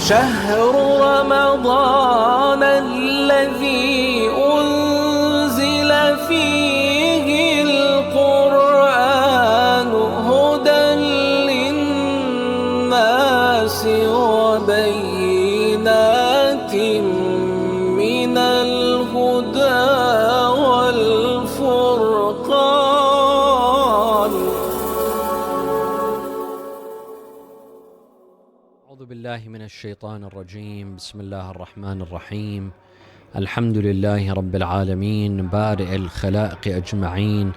شهر رمضان الذي أنزل فيه القرآن هدى للناس وبينات من الهدى والفرقان. أعوذ بالله من الشيطان الرجيم. بسم الله الرحمن الرحيم. الحمد لله رب العالمين بارئ الخلائق أجمعين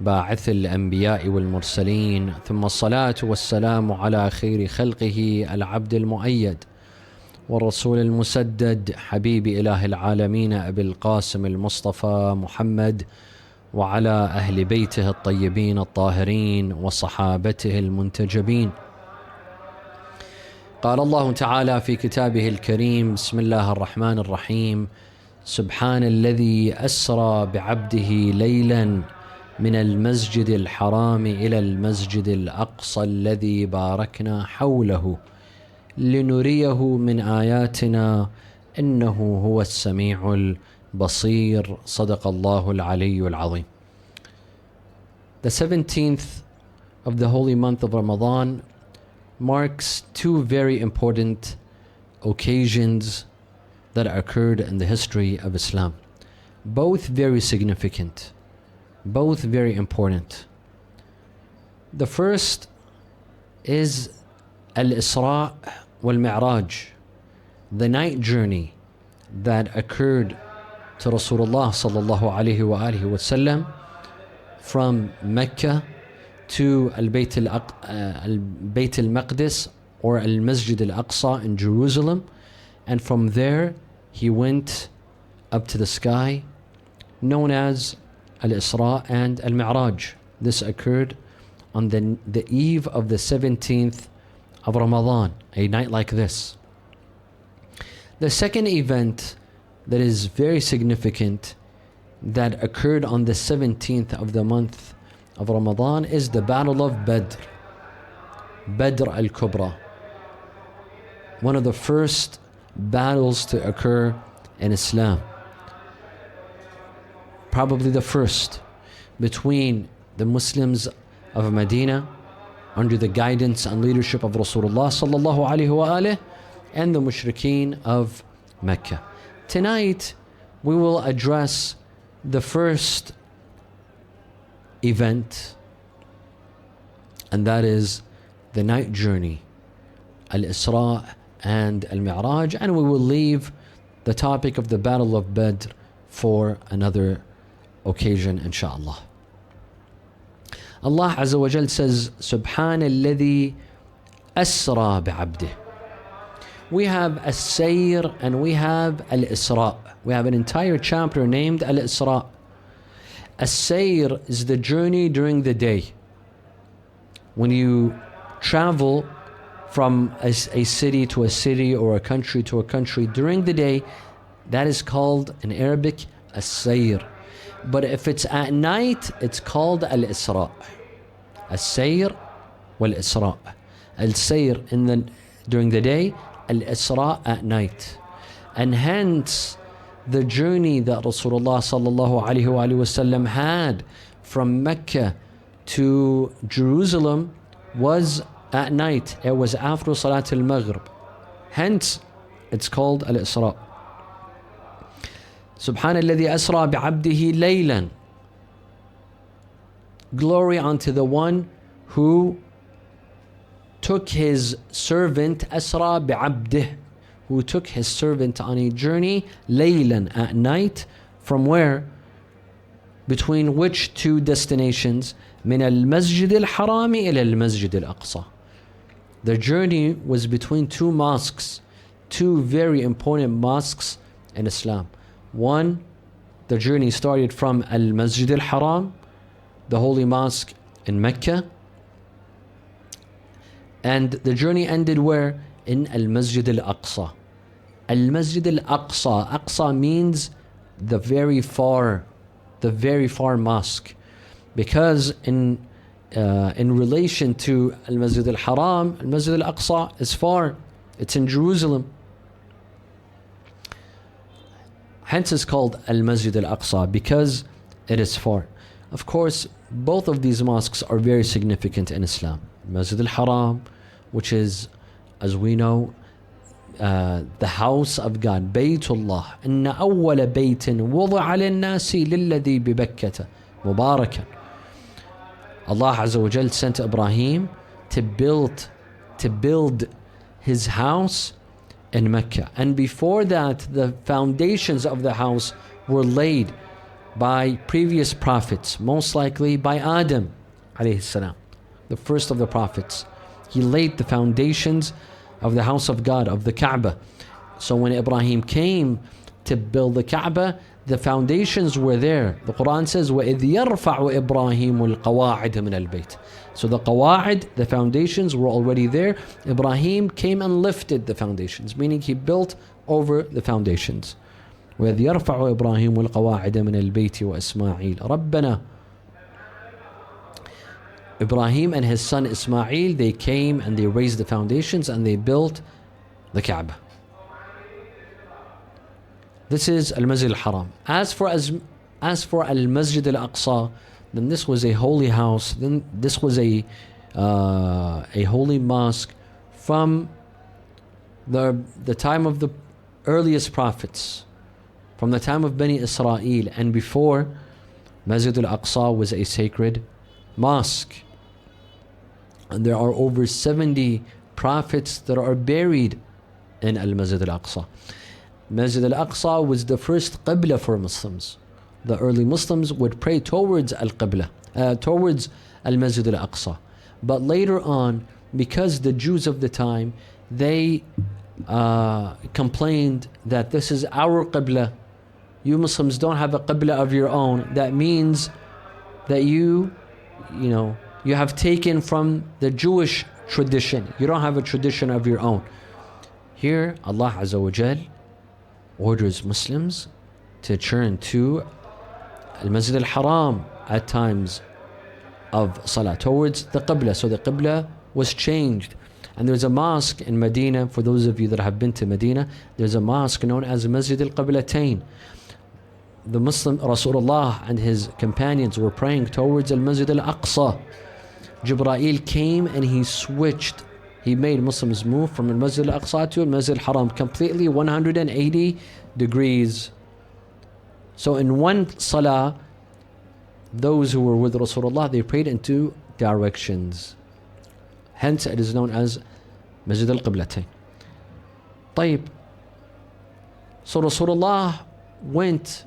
باعث الأنبياء والمرسلين، ثم الصلاة والسلام على خير خلقه العبد المؤيد والرسول المسدد حبيب إله العالمين أبي القاسم المصطفى محمد، وعلى أهل بيته الطيبين الطاهرين وصحابته المنتجبين. قال الله تعالى في كتابه الكريم: بسم الله الرحمن الرحيم. سبحان الذي أسرى بعبده ليلا من المسجد الحرام إلى المسجد الأقصى الذي باركنا حوله لنريه من آياتنا إنه هو السميع البصير. صدق الله العلي العظيم. The 17th of the holy month of Ramadan marks two very important occasions that occurred in the history of Islam. Both very significant, both very important. The first is Al-Isra wal-Mi'raj, the night journey that occurred to Rasulullah sallallahu alayhi wa alihi wa sallam from Mecca to Al-Bayt al-Maqdis or Al-Masjid al-Aqsa in Jerusalem, and from there he went up to the sky, known as Al-Isra and Al-Mi'raj. This occurred on the eve of the 17th of Ramadan, a night like this. The second event that is very significant that occurred on the 17th of the month of Ramadan is the Battle of Badr al-Kubra, one of the first battles to occur in Islam, probably the first, between the Muslims of Medina under the guidance and leadership of Rasulullah sallallahu alaihi wa alihi and the mushrikeen of Mecca. Tonight we will address the first event, and that is the night journey, Al-Isra and Al-Mi'raj, and we will leave the topic of the Battle of Badr for another occasion, inshaAllah. Allah Azza wa Jal says, Subhana alladhi asra bi'abdih. We have As-Sayr and we have Al-Isra. We have an entire chapter named Al-Isra. As-Sayr is the journey during the day. When you travel from a city to a city or a country to a country during the day, that is called in Arabic As-Sayr. But if it's at night, it's called Al-Isra. As-Sayr wal-Isra. Al-Sayr during the day, Al-Isra at night. And hence the journey that Rasulullah sallallahu alaihi wasallam had from Mecca to Jerusalem was at night. It was after Salat al-Maghrib. Hence it's called Al-Isra. Subhana alladhi asra bi'abdihi laylan. Glory unto the one who took his servant, asra bi'abdih, who took his servant on a journey, laylan, at night, from where? Between which two destinations? Min al-Masjid al-Harami ila al-Masjid al-Aqsa. The journey was between two mosques, two very important mosques in Islam. One, the journey started from Al-Masjid al-Haram, the holy mosque in Mecca, and the journey ended where? In Al-Masjid al-Aqsa. Al-Masjid al-Aqsa. Aqsa means the very far mosque, because in relation to Al-Masjid al-Haram, Al-Masjid al-Aqsa is far. It's in Jerusalem. Hence it's called Al-Masjid Al-Aqsa, because it is far. Of course, both of these mosques are very significant in Islam. Masjid Al-Haram, which is, as we know, the house of God, Baytullah. إن أول بيت وضع للناس للذي ببكة مباركا. Allah Azza wa Jal sent Ibrahim to build his house in Mecca. And before that, the foundations of the house were laid by previous prophets, most likely by Adam alayhi salam, the first of the prophets. He laid the foundations of the house of God, of the Kaaba. So when Ibrahim came to build the Kaaba, the foundations were there. The Quran says, وَإِذْ يَرْفَعُ إِبْرَاهِيمُ الْقَوَاعِدَ مِنَ الْبَيْتِ. So the qawa'id, the foundations, were already there. Ibrahim came and lifted the foundations, meaning he built over the foundations. وَإِذْ يَرْفَعُ إِبْرَاهِيمُ الْقَوَاعِدَ مِنَ الْبَيْتِ وَإِسْمَاعِيلَ رَبَّنَا. Ibrahim and his son Ismail, they came and they raised the foundations and they built the Kaaba. This is Al-Masjid Al-Haram. As for Al-Masjid Al-Aqsa, then this was a holy house. Then this was a holy mosque from the time of the earliest prophets, from the time of Bani Israel, and before. Masjid Al-Aqsa was a sacred mosque. And there are over 70 prophets that are buried in Al-Masjid Al-Aqsa. Masjid Al-Aqsa was the first Qibla for Muslims. The early Muslims would pray towards Al-Qibla, towards Al-Masjid Al-Aqsa. But later on, because the Jews of the time, they complained that this is our Qibla. You Muslims don't have a Qibla of your own. That means that you have taken from the Jewish tradition. You don't have a tradition of your own. Here, Allah Azza wa Jal orders Muslims to turn to Al-Masjid Al-Haram at times of Salah, towards the Qibla. So the Qibla was changed. And there's a mosque in Medina, for those of you that have been to Medina, there's a mosque known as Masjid Al-Qiblatayn. The Muslim Rasulullah and his companions were praying towards Al-Masjid Al-Aqsa. Jibreel came and he switched. He made Muslims move from Al-Masjid Al-Aqsa to Al-Masjid Al-Haram, completely 180 degrees. So in one salah, those who were with Rasulullah, they prayed in two directions. Hence it is known as Masjid Al-Qiblatayn. طيب. So Rasulullah went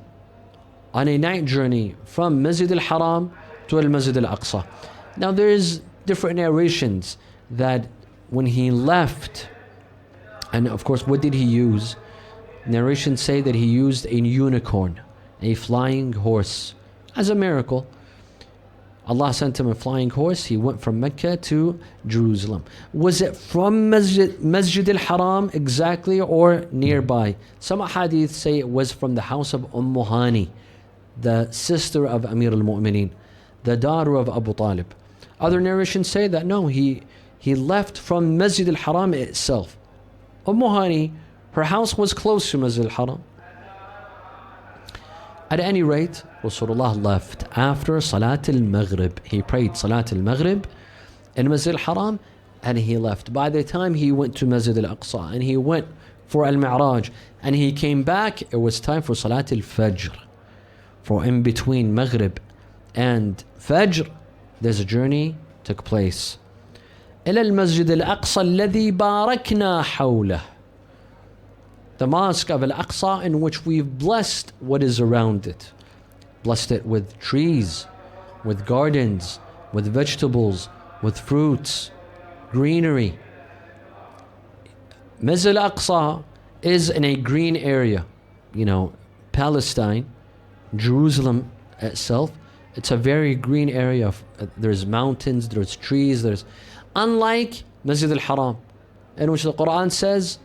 on a night journey from Masjid Al-Haram to Al-Masjid Al-Aqsa. Now there's different narrations that when he left, and of course what did he use? Narrations say that he used a unicorn, a flying horse, as a miracle. Allah sent him a flying horse. He went from Mecca to Jerusalem. Was it from Masjid Al-Haram exactly or nearby? Some hadith say it was from the house of Hani, the sister of Amir al-Mu'mineen, the daughter of Abu Talib. Other narrations say that no, he left from Masjid Al-Haram itself. Hani, her house was close to Masjid Al-Haram. At any rate, Rasulullah left after Salat al-Maghrib. He prayed Salat al-Maghrib in Masjid Al-Haram and he left. By the time he went to Masjid Al-Aqsa and he went for Al-Mi'raj and he came back, it was time for Salat al-Fajr. For in between Maghrib and Fajr, there's a journey took place. إلى المسجد الأقصى الذي باركنا حوله. The mosque of Al-Aqsa, in which we've blessed what is around it. Blessed it with trees, with gardens, with vegetables, with fruits, greenery. Masjid Al-Aqsa is in a green area. Palestine, Jerusalem itself, it's a very green area. There's mountains, there's trees, unlike Masjid Al-Haram, in which the Quran says,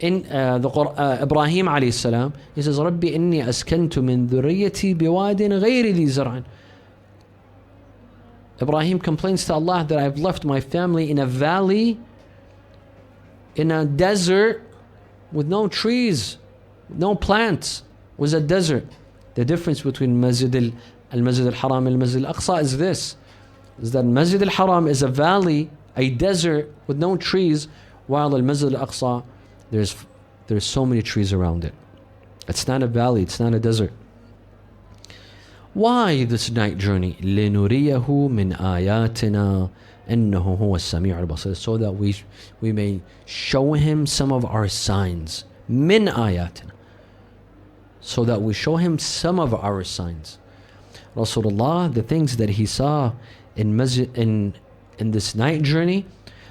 in Ibrahim alayhi salam, he says, Rabbi inni askantu min dhurriyyati biwadin ghayri li zar'an. Ibrahim complains to Allah that I've left my family in a valley in a desert with no trees, no plants, was a desert. The difference between Masjid al-Haram and Masjid al-Aqsa is this, is that Masjid al-Haram is a valley, a desert with no trees, while al-Masjid al-Aqsa, there's so many trees around it. It's not a valley, it's not a desert. Why this night journey? لِنُرِيَهُ مِنْ آيَاتِنَا إِنَّهُ هُوَ السَّمِيعُ الْبَصِيرُ. So that we may show him some of our signs. مِنْ آيَاتِنَا. So that we show him some of our signs. Rasulullah, the things that he saw in this night journey,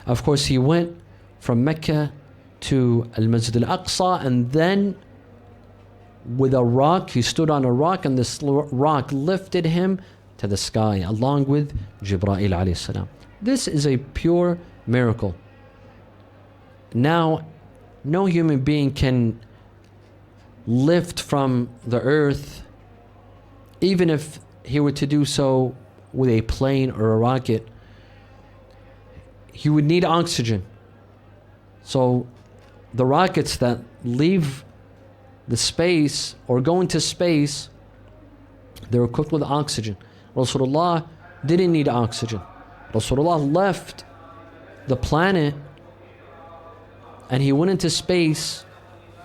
of course he went from Mecca to Al-Masjid Al-Aqsa, and then with a rock, he stood on a rock, and this rock lifted him to the sky along with Jibreel alayhi salam. This is a pure miracle. Now, no human being can lift from the earth, even if he were to do so with a plane or a rocket. He would need oxygen. So the rockets that leave the space or go into space, they're equipped with oxygen. Rasulullah didn't need oxygen. Rasulullah left the planet and he went into space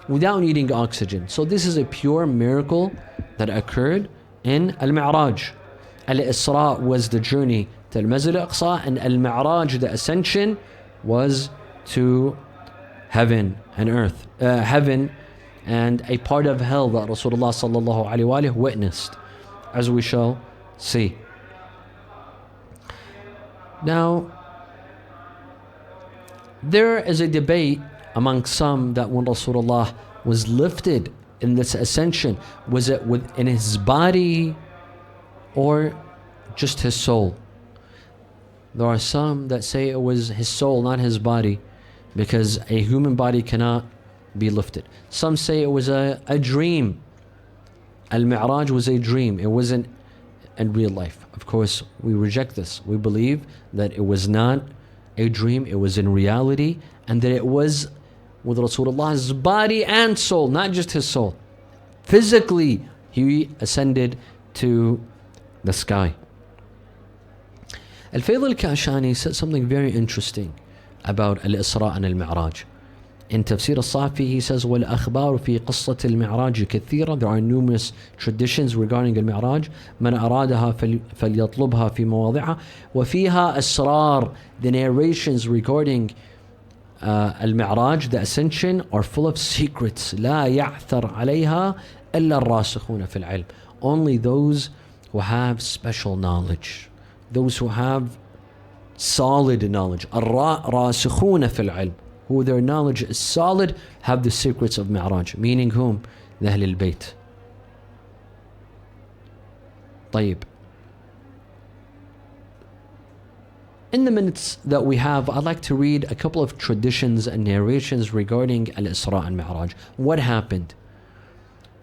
without needing oxygen. So this is a pure miracle that occurred in Al-Mi'raj. Al-Isra was the journey to Al-Masjid Al-Aqsa, and Al-Mi'raj, the ascension, was to heaven and earth. Heaven and a part of hell that Rasulullah sallallahu alaihi wasallam witnessed, as we shall see. Now, there is a debate among some that when Rasulullah was lifted in this ascension, was it within his body or just his soul? There are some that say it was his soul, not his body, because a human body cannot be lifted. Some say it was a dream. Al-Mi'raj was a dream. It wasn't in real life. Of course, we reject this. We believe that it was not a dream, it was in reality, and that it was with Rasulullah's body and soul, not just his soul. Physically, he ascended to the sky. Al-Fayd al-Kashani said something very interesting about Al-Isra and Al-Mi'raj. In Tafsir al-Safi, he says, وَالْأَخْبَارُ فِي قِصَّةِ الْمِعْرَاجِ كَثِيرًا. There are numerous traditions regarding Al-Mi'raj. مَنْ أَرَادَهَا فَلْيَطْلُبْهَا فِي مَوَاضِعَهَا وَفِيهَا أَسْرَارٌ. The narrations regarding Al-Mi'raj, the ascension, are full of secrets. لَا يَعْثَرْ عَلَيْهَا إِلَّا الرَّاسِخُونَ فِي الْعِلْمِ. Only those who have special knowledge, those who have solid knowledge, الرَّاسِخُونَ فِي الْعِلْمِ, who their knowledge is solid, have the secrets of Mi'raj. Meaning whom? The Ahl al-Bayt. طيب. In the minutes that we have, I'd like to read a couple of traditions and narrations regarding Al-Isra and Mi'raj. What happened?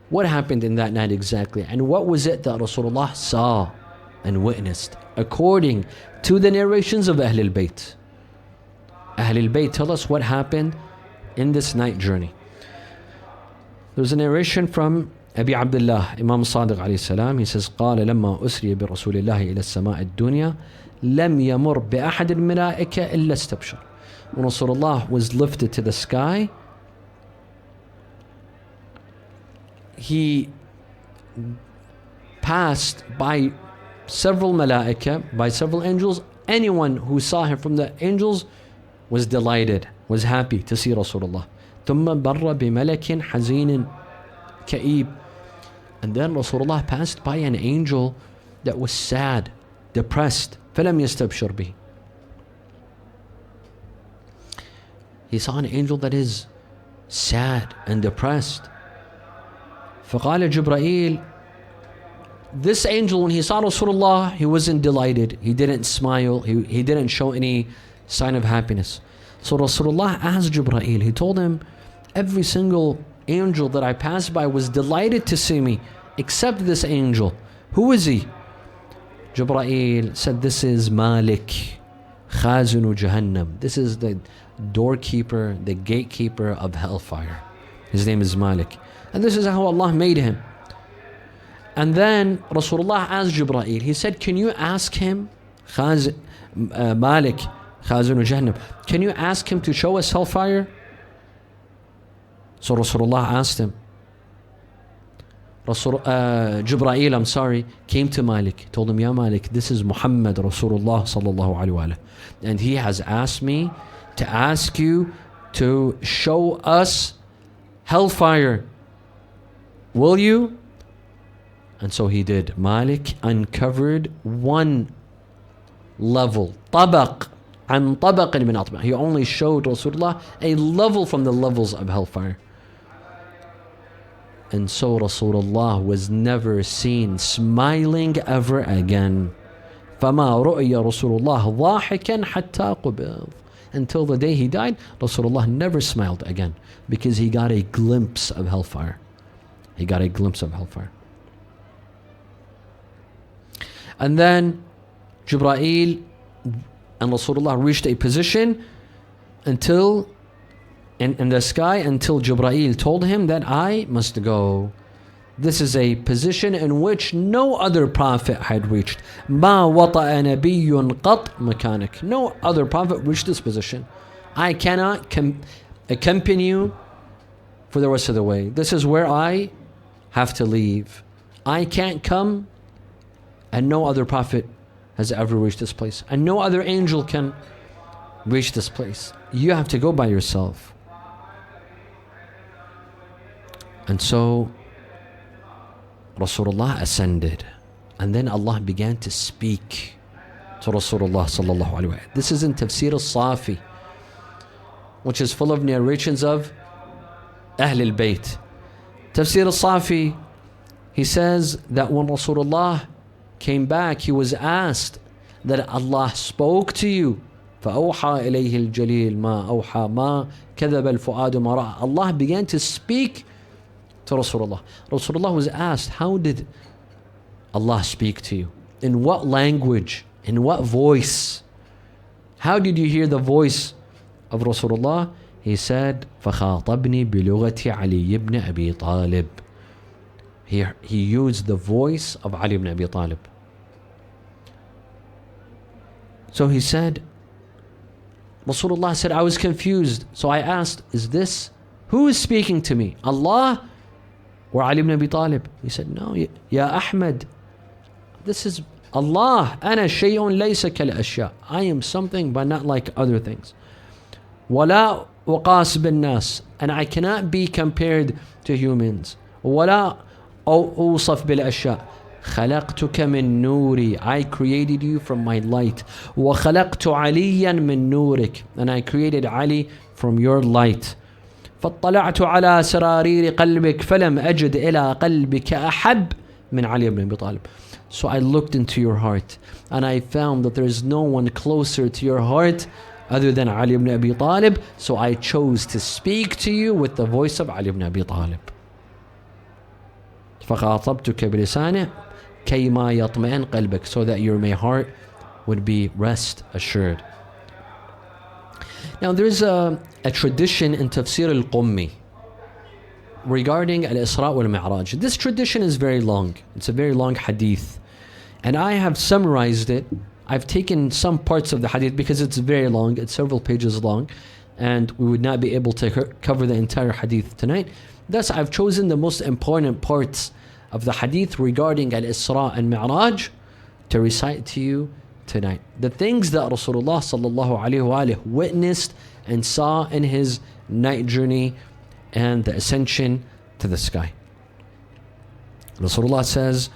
What happened in that night exactly? And what was it that Rasulullah saw and witnessed according to the narrations of Ahl al-Bayt? Ahl al-Bayt tell us what happened in this night journey. There's a narration from Abi Abdullah, Imam Sadiq alayhi salam. He says, قال لما أسري برسول الله إلى السماء الدنيا لم يمر بأحد الملائكة إلا استبشر. When Rasulullah was lifted to the sky, he passed by several malaika, by several angels. Anyone who saw him from the angels was delighted, was happy to see Rasulullah. ثم بر بملك حزين كئيب. And then Rasulullah passed by an angel that was sad, depressed. فلم يستبشر به. He saw an angel that is sad and depressed. فقال جبرائيل. This angel, when he saw Rasulullah, he wasn't delighted. He didn't smile. He didn't show any sign of happiness. So Rasulullah asked Jibreel, he told him, every single angel that I passed by was delighted to see me, except this angel. Who is he? Jibreel said, this is Malik. Khazinu Jahannam. This is the doorkeeper, the gatekeeper of hellfire. His name is Malik. And this is how Allah made him. And then Rasulullah asked Jibreel, he said, can you ask him, Malik, Khazinu Jahannam, can you ask him to show us hellfire? So Rasulullah asked him. Jibreel, came to Malik, told him, Ya Malik, this is Muhammad Rasulullah sallallahu alaihi wasallam, and he has asked me to ask you to show us hellfire. Will you? And so he did. Malik uncovered one level, طبق عن طبق من أطباق. He only showed Rasulullah a level from the levels of hellfire. And so Rasulullah was never seen smiling ever again. فما رؤي رسول الله ضاحكا حتى قبض. Until the day he died, Rasulullah never smiled again, because he got a glimpse of hellfire. He got a glimpse of hellfire. And then Jibreel and Rasulullah reached a position until in the sky, until Jibreel told him that I must go. This is a position in which no other prophet had reached. ما وطأ نبي قط مكانك. No other prophet reached this position. I cannot accompany you for the rest of the way. This is where I have to leave. I can't come, and no other prophet has ever reached this place, and no other angel can reach this place. You have to go by yourself. And so Rasulullah ascended, and then Allah began to speak to Rasulullah sallallahu alaihi wasallam. This is in Tafsir al-Safi, which is full of narrations of Ahl al-Bayt. Tafsir al-Safi, he says that when Rasulullah came back, he was asked that Allah spoke to you. فَأَوْحَى إِلَيْهِ الْجَلِيلِ مَا أَوْحَى مَا كَذَبَ الْفُؤَادُ مَا رَأَى. Allah began to speak to Rasulullah. Rasulullah was asked, how did Allah speak to you? In what language? In what voice? How did you hear the voice of Rasulullah? He said, فَخَاطَبْنِي بِلُغَةِ عَلِيِّ بْنِ أَبِي طَالِبٍ. He used the voice of Ali ibn Abi Talib. So he said, Rasulullah said, I was confused. So I asked, who is speaking to me? Allah or Ali ibn Abi Talib? He said, no, Ya Ahmed, this is Allah. أنا شيء ليس كالأشياء. I am something but not like other things. ولا وقاس بالناس. And I cannot be compared to humans. ولا أوصف بالأشياء. خلقتك من نوري. I created you from my light. وخلقت عليا من نورك. And I created Ali from your light. فاطلعت على سرارير قلبك فلم أجد إلى قلبك أحب من علي بن أبي طالب. So I looked into your heart and I found that there is no one closer to your heart other than Ali ibn Abi Talib. So I chose to speak to you with the voice of Ali ibn Abi Talib. فخاطبتك بلسانه كيما يطمئن قلبك, so that your heart would be rest assured. Now there's a tradition in Tafsir al-Qummi regarding al-Isra wal-Mi'raj. This tradition is very long. It's a very long hadith. And I have summarized it. I've taken some parts of the hadith because it's very long. It's several pages long. And we would not be able to cover the entire hadith tonight. Thus, I've chosen the most important parts of the hadith regarding al-Isra and Mi'raj to recite to you tonight. The things that Rasulullah sallallahu alaihi wasallam witnessed and saw in his night journey and the ascension to the sky. Rasulullah says,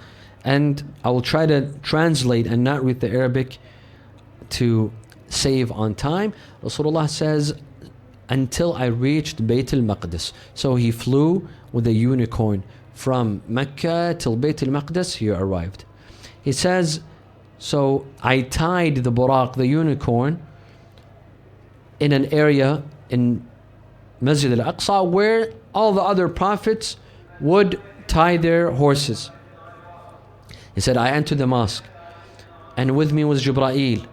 and I will try to translate and not read the Arabic to save on time. Rasulullah says, until I reached Bayt al-Maqdis. So he flew with a unicorn from Mecca till Bayt al-Maqdis. He arrived. He says, so I tied the buraq, the unicorn, in an area in Masjid al-Aqsa where all the other prophets would tie their horses. He said, I entered the mosque and with me was Jibreel.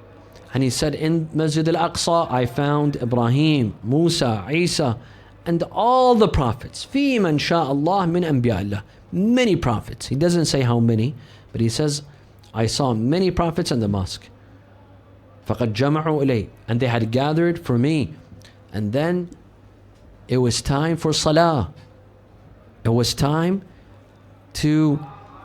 And he said, in Masjid al-Aqsa, I found Ibrahim, Musa, Isa, and all the prophets. فِي مَنْ شَاءَ اللَّهِ مِنْ أَنْبِيَاءِ اللَّهِ. Many prophets. He doesn't say how many, but he says, I saw many prophets in the mosque. فَقَدْ جَمَعُوا إِلَيْهِ. And they had gathered for me. And then it was time for salah. It was time to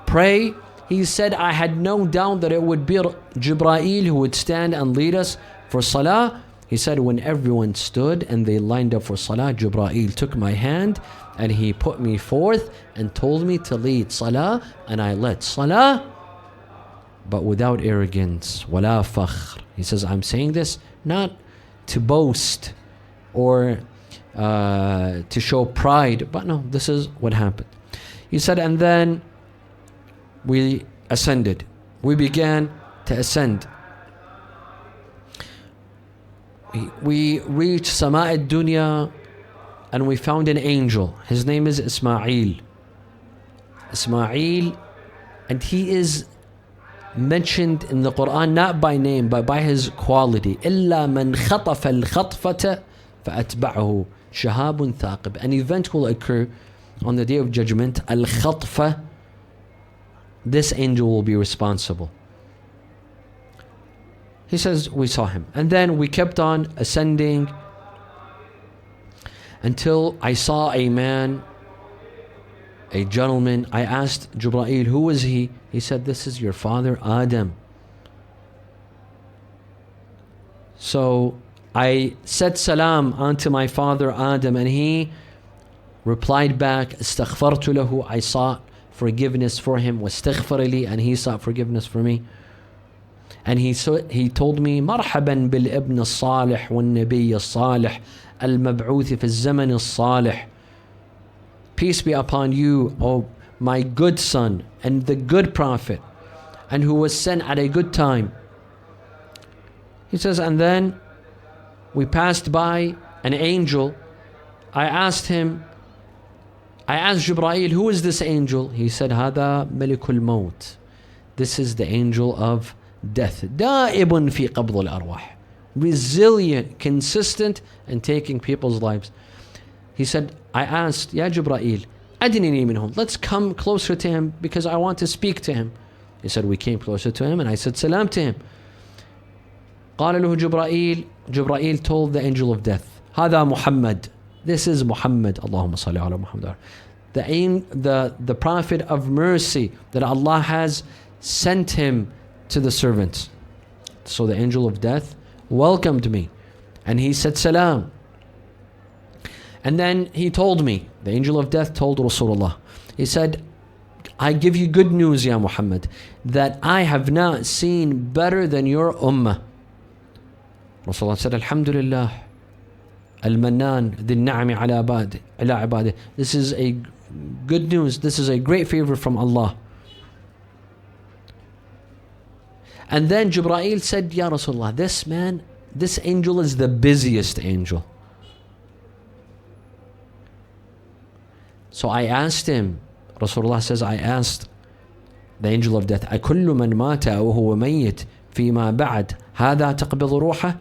pray. He said, I had no doubt that it would be Jibreel who would stand and lead us for salah. He said, when everyone stood and they lined up for salah, Jibreel took my hand and he put me forth and told me to lead salah, and I led salah, but without arrogance. Wala fakhr. He says, I'm saying this not to boast or to show pride, but no, this is what happened. He said, and then we ascended. We began to ascend. We reached Sama ad-Dunya and we found an angel. His name is Ismail. Ismail, and he is mentioned in the Quran not by name but by his quality. إِلَّا مَنْ خَطَفَ الْخَطْفَةَ فَأَتْبَعَهُ شَهَابٌ ثَاقِبٌ. An event will occur on the Day of Judgment. Al-Khatfa. This angel will be responsible. He says, we saw him. And then we kept on ascending until I saw a man, a gentleman. I asked Jibreel, who was he? He said, this is your father Adam. So I said salam unto my father Adam, and he replied back, Astaghfartu lahu. I sought forgiveness for him. Wastaghfar li, and he sought forgiveness for me. And he told me, مرحبا بالابن الصالح والنبي الصالح المبعوث في الزمن الصالح. Peace be upon you, O my good son, and the good prophet, and who was sent at a good time. He says, and then we passed by an angel. I asked Jibreel, who is this angel? He said, هذا ملك الموت. This is the angel of death. دائب في قبض الأرواح. Resilient, consistent in taking people's lives. He said, I asked, Ya Jibreel, أدنني منهم. Let's come closer to him because I want to speak to him. He said, we came closer to him and I said salam to him. قال له جبرائيل. Jibreel told the angel of death, هذا محمد. This is Muhammad. اللهم صل على محمد. The prophet of mercy that Allah has sent him to the servants. So the angel of death welcomed me and he said salam. And then he told me, the angel of death told Rasulullah, he said, I give you good news, Ya Muhammad, that I have not seen better than your ummah. Rasulullah said, Alhamdulillah, Al-Mannan, the Na'ami ala ibadah. This is a good news. This is a great favor from Allah. And then Jibreel said, Ya Rasulullah, this angel is the busiest angel. So I asked him, Rasulullah says, I asked the angel of death, أَكُلُّ مَنْ مَاتَ وَهُوَ مَيِّتْ فِيمَا بَعْدْ هَذَا تَقْبِضُ رُوحَهُ.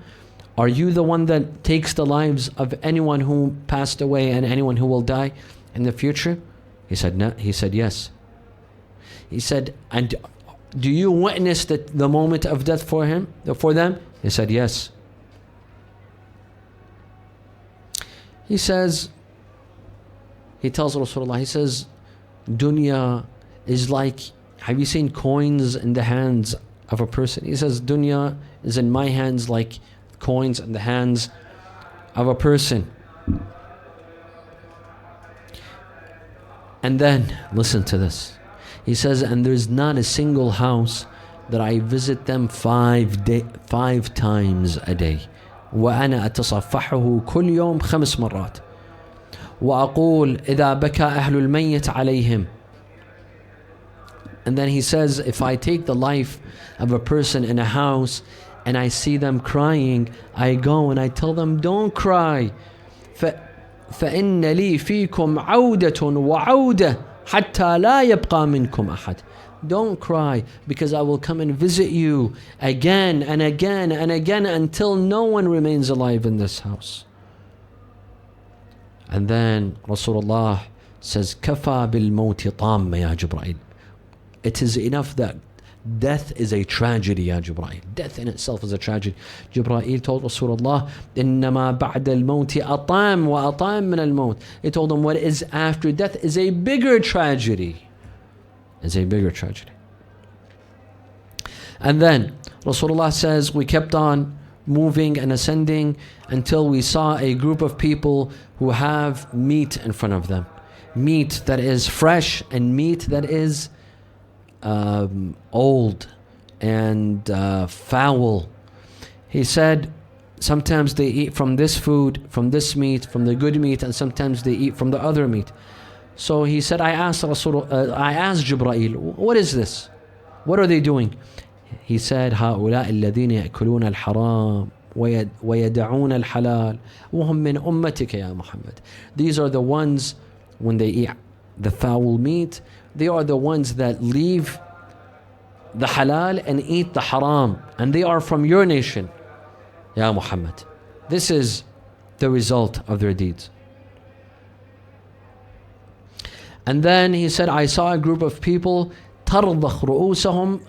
Are you the one that takes the lives of anyone who passed away and anyone who will die in the future? He said, no. He said, yes. He said, and do you witness the moment of death for them? He said, yes. He says, he tells Rasulullah, he says, dunya is like, have you seen coins in the hands of a person? He says, dunya is in my hands like coins in the hands of a person. And then, listen to this. He says, and there's not a single house that I visit them 5 times a day. وأنا أتصفحه كل يوم 5 مرات. وأقول إذا بكى أهل الميت عليهم. And then he says, if I take the life of a person in a house and I see them crying, I go and I tell them, don't cry. فإن لي فيكم عودة وعودة حتى لا يبقى منكم أحد. don't cry, because I will come and visit you again and again and again until no one remains alive in this house. And then Rasulullah says, Kafa bil mawti tamma ya Jibreel. It is enough that death is a tragedy, ya Jibreel. Death in itself is a tragedy. Jibreel told Rasulullah, إِنَّمَا بَعْدَ الْمَوْتِ أَطَامْ وَأَطَامْ مِنَ الْمَوْتِ. He told him what is after death is a bigger tragedy. Is a bigger tragedy. And then Rasulullah says, we kept on moving and ascending until we saw a group of people who have meat in front of them. Meat that is fresh and meat that is old and foul. He said sometimes they eat from this food, from this meat, from the good meat, and sometimes they eat from the other meat. So he said, I asked Jibreel, what is this? What are they doing? He said, هؤلاء الذين يأكلون الحرام ويدعون الحلال وهم من أمتك يا محمد. These are the ones, when they eat the foul meat, they are the ones that leave the halal and eat the haram, and they are from your nation, Ya Muhammad. This is the result of their deeds. And then he said, I saw a group of people ترضخ رؤوسهم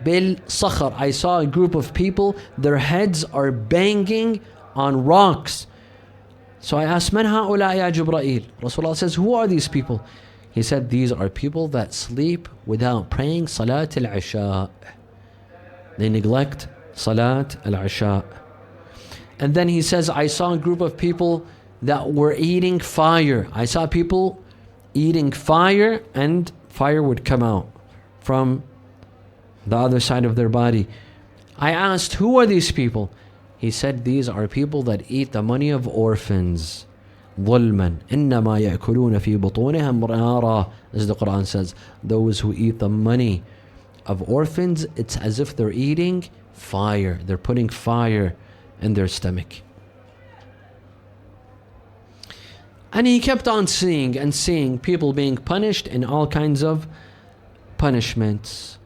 بالصخر. I saw a group of people, their heads are banging on rocks. So I asked, من هؤلاء يا جبرائيل? Rasulullah says, who are these people? He said, these are people that sleep without praying Salat al-Isha. They neglect Salat al-Isha. And then he says, I saw a group of people that were eating fire. I saw people eating fire, and fire would come out from the other side of their body. I asked, who are these people? He said, these are people that eat the money of orphans. ظلما إنما يأكلون في بطونهم نارا. As the Quran says, those who eat the money of orphans, it's as if they're eating fire. They're putting fire in their stomach. And he kept on seeing and seeing people being punished in all kinds of punishments.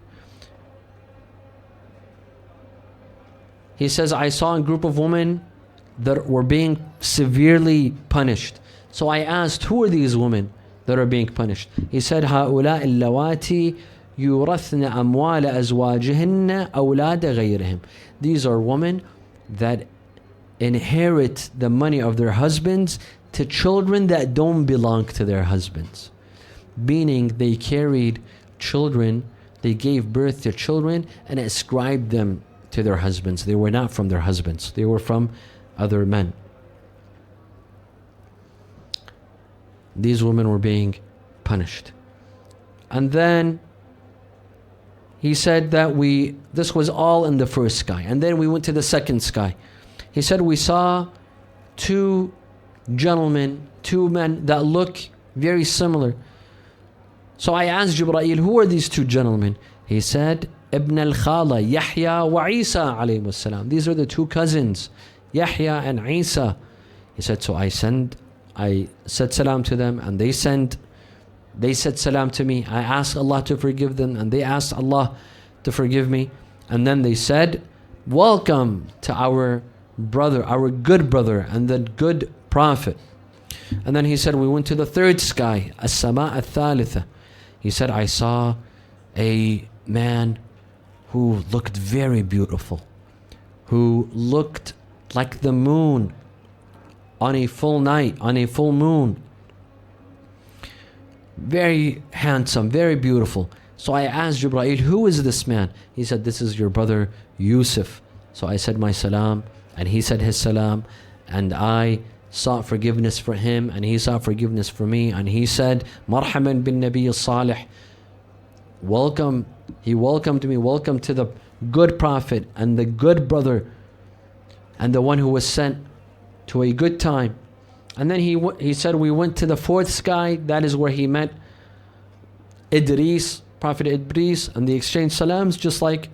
He says, I saw a group of women that were being severely punished. So I asked, who are these women that are being punished? He said, هؤلاء اللواتي يورثن أموال أزواجهن أولاد غيرهم. These are women that inherit the money of their husbands to children that don't belong to their husbands. Meaning they carried children, they gave birth to children and ascribed them to their husbands. They were not from their husbands. They were from other men. These women were being punished. And then he said that this was all in the first sky. And then we went to the second sky. He said we saw two gentlemen, two men that look very similar. So I asked Jibreel, who are these two gentlemen? He said, Ibn al-Khala, Yahya wa Isa alayhi salam. These are the two cousins, Yahya and Isa. He said, so I said salam to them, and they said salam to me. I asked Allah to forgive them, and they asked Allah to forgive me. And then they said, welcome to our brother, our good brother, and the good prophet. And then he said, we went to the third sky, as-sama al-thalitha. He said, I saw a man who looked very beautiful, who looked like the moon on a full night, on a full moon. Very handsome, very beautiful. So I asked Jibreel, who is this man? He said, this is your brother Yusuf. So I said my salam, and he said his salam, and I sought forgiveness for him, and he sought forgiveness for me, and he said, Marhaban bin Nabi al-Salih. Welcome. He welcomed me. Welcome to the good prophet and the good brother and the one who was sent to a good time. And then he said we went to the fourth sky. That is where he met Idris, Prophet Idris, and they exchanged salams just like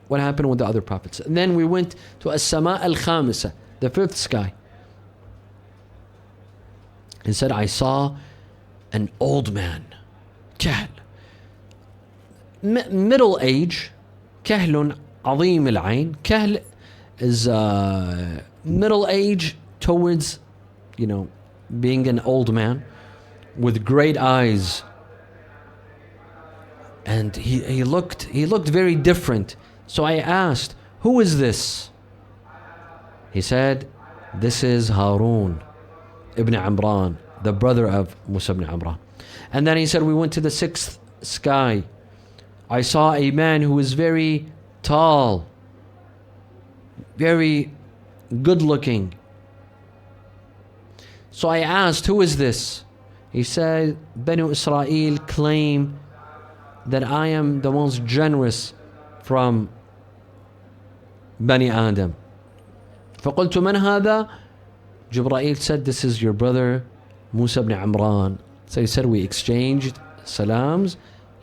what happened with the other prophets. And then we went to As-Sama Al-Khamisa, the fifth sky. He said, I saw an old man, Kahl. middle age. كهل عظيم العين. Kahl is middle age towards, being an old man with great eyes. And he looked very different. So I asked, who is this? He said, this is Harun ibn Imran, the brother of Musa ibn Imran. And then he said, we went to the sixth sky. I saw a man who was very tall, very good looking. So I asked, who is this? He said, Banu Israel claim that I am the most generous from Bani Adam. فقلت من هذا? Jibreel said, this is your brother Musa ibn Imran. So he said, we exchanged salams.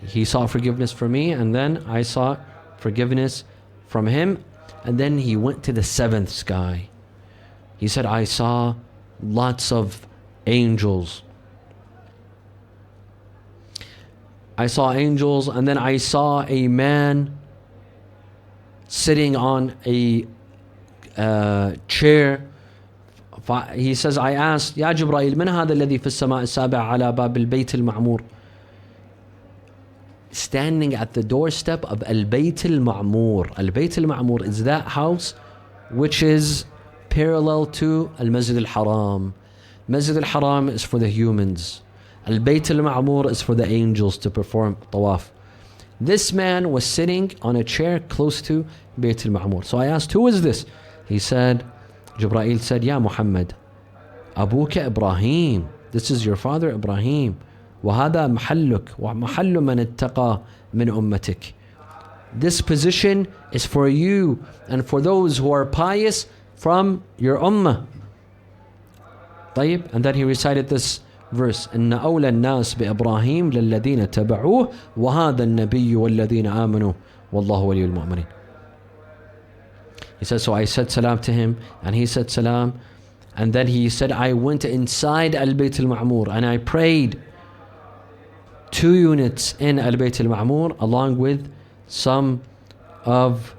He sought forgiveness from me, and then I sought forgiveness from him. And then he went to the seventh sky. He said, I saw lots of angels. I saw angels, and then I saw a man sitting on a chair. He says, I asked, Ya Jibreel, من هذا الذي في السماء السابع على باب البيت المعمور? Standing at the doorstep of Al-Bayt Al-Ma'mur. Al-Bayt Al-Ma'mur is that house which is parallel to Al-Masjid Al-Haram. Masjid Al-Haram is for the humans. Al-Bayt Al-Ma'mur is for the angels to perform tawaf. This man was sitting on a chair close to Bayt Al-Ma'mur. So I asked, who is this? He said, Jibreel said, Ya Muhammad, Abuka Ibrahim. This is your father Ibrahim. وهذا محلك ومحل من اتقى من أمتك. This position is for you and for those who are pious from your ummah. طيب, and then he recited this verse, إن أولى الناس بإبراهيم للذين تبعوه وهذا النبي والذين آمنوا والله ولي المؤمنين. He said, so I said salam to him, and he said salam, and then he said, I went inside Al-Bayt Al-Ma'mur and I prayed 2 units in Al-Bayt Al-Ma'mur along with some of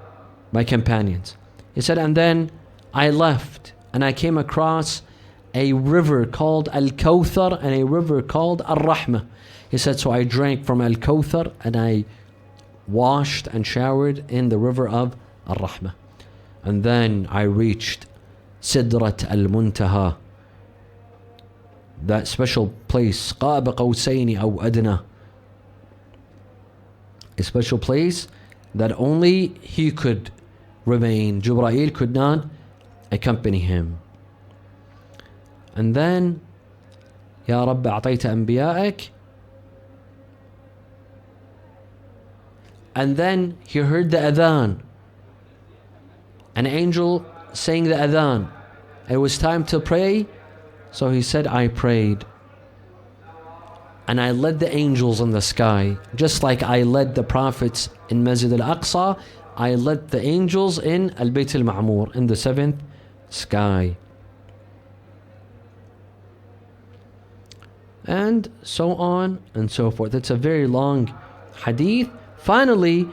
my companions. He said, and then I left and I came across a river called Al-Kawthar and a river called Al-Rahmah. He said, so I drank from Al-Kawthar and I washed and showered in the river of Al-Rahmah. And then I reached Sidrat Al-Muntaha, that special place, قاب قوسين أو أدنى, a special place that only he could remain. Jibreel could not accompany him. And then, يا رب أعطيت أنبيائك. And then he heard the adhan, an angel saying the adhan. It was time to pray. So he said, I prayed. And I led the angels in the sky. Just like I led the prophets in Masjid Al-Aqsa, I led the angels in Al-Bayt Al-Ma'mur, in the 7th sky. And so on and so forth. It's a very long hadith. Finally,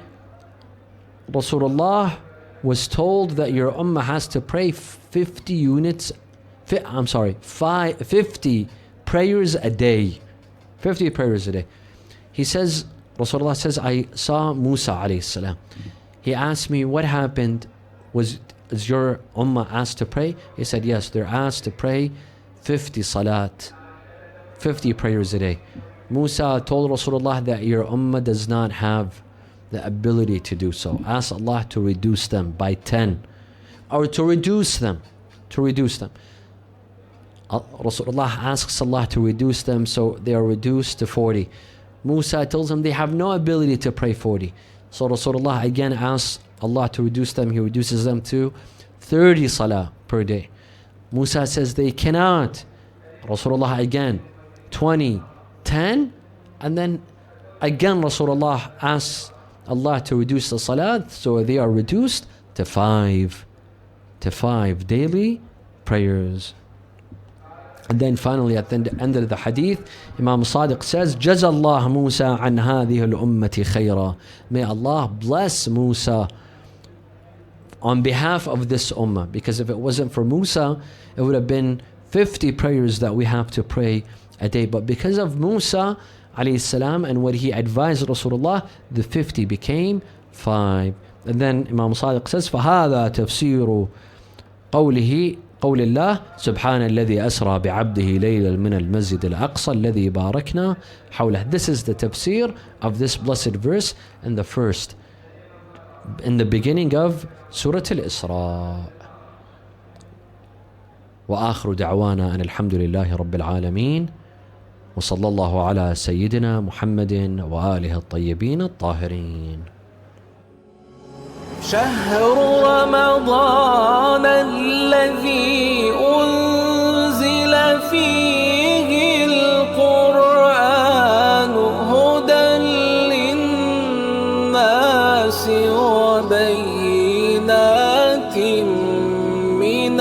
Rasulullah was told that your ummah has to pray 50 prayers a day. 50 prayers a day. He says, Rasulullah says, I saw Musa alayhi salam. He asked me, what happened? Is your ummah asked to pray? He said, yes, they're asked to pray 50 salat, 50 prayers a day. Musa told Rasulullah that your ummah does not have the ability to do so. Ask Allah to reduce them by 10, or to reduce them. Rasulullah asks Allah to reduce them, so they are reduced to 40. Musa tells him they have no ability to pray 40. So Rasulullah again asks Allah to reduce them. He reduces them to 30 salah per day. Musa says they cannot. Rasulullah again, 20, 10, and then again Rasulullah asks Allah to reduce the salat, so they are reduced to 5 daily prayers. And then finally at the end of the hadith, Imam Sadiq says, Jazallah Musa an hadhihi al-ummati khayra. May Allah bless Musa on behalf of this ummah. Because if it wasn't for Musa, it would have been 50 prayers that we have to pray a day. But because of Musa alayhi salam and what he advised Rasulullah, the 50 became 5. And then Imam Sadiq says, فَهَذَا تَفْسِيرُ قوله قول الله سبحان الذي أسرى بعبده ليلا من المسجد الأقصى الذي باركنا حوله. This is the tafsir of this blessed verse in the beginning of Surah Al-Isra. وآخر دعوانا أن الحمد لله رب العالمين وصلى الله على سيدنا محمد وآله الطيبين الطاهرين. شهر رمضان الذي أنزل فيه القرآن هدى للناس وبينات من